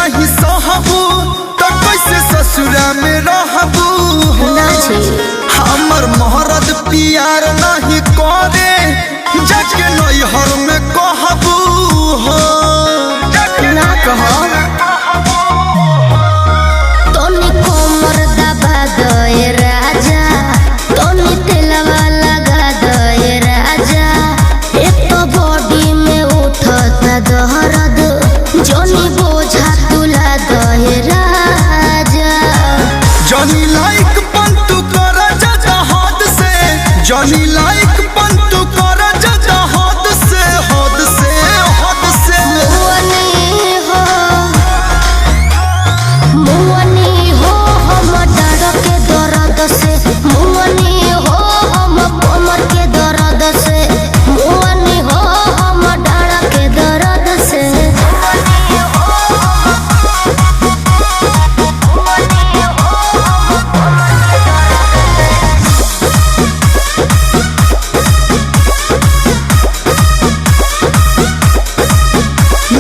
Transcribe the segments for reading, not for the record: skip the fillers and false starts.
नहीं सहबू तो कैसे ससुरा में रहबू हमर मोहरद प्यार नहीं करे जाके नैहर में कहबू हो ना कहो तोनी कोमर दबा दे राजा तोनी तेलवा लगा दे राजा एक तो बॉडी में उठता दर्द जोनी बोझा तुला दे राजा जॉनी लाइक पंतु कर जा हद से जॉनी लाइक पंतु कर जा हद से हद से हद से मुअनी हो हम डर के दर्द से मुअनी हो हम कोमर के दर्द से मुअनी हो हम डर के दर्द से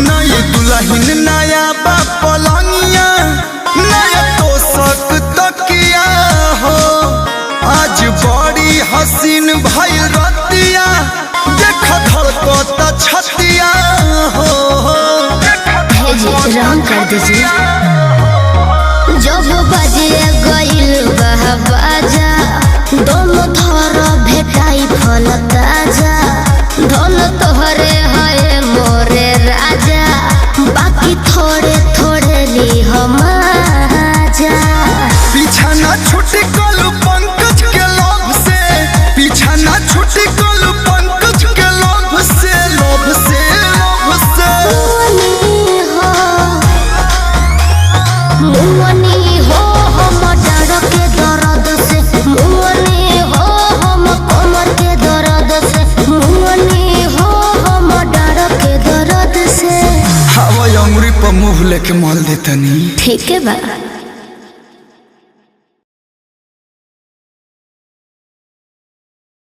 नई दुल्हन नया पलंगिया नया तोशक तकिया हो आज बड़ी हसीन भइल रतिया देख धड़कता छतिया हो भेजिए रंग कर दीजिए जब बजे गइल बाजा दोनों थर भेटाई फल ताजा धन तोहरे है मोरे राजा बाकी थोड़े थोड़े ली हम आजा पीछा ना छुटी कल पंकज के लोभ से पीछा ना छुटी कल पंकज के लोभ से लोभ से लोभ से मुअनी हो हम डर के दर्द से मुअनी हो हम कोमर के दर्द से मुअनी हो हम डर के दर्द से हवा अंगुरी पर मुँह लेके मल देतनी ठीक है बा।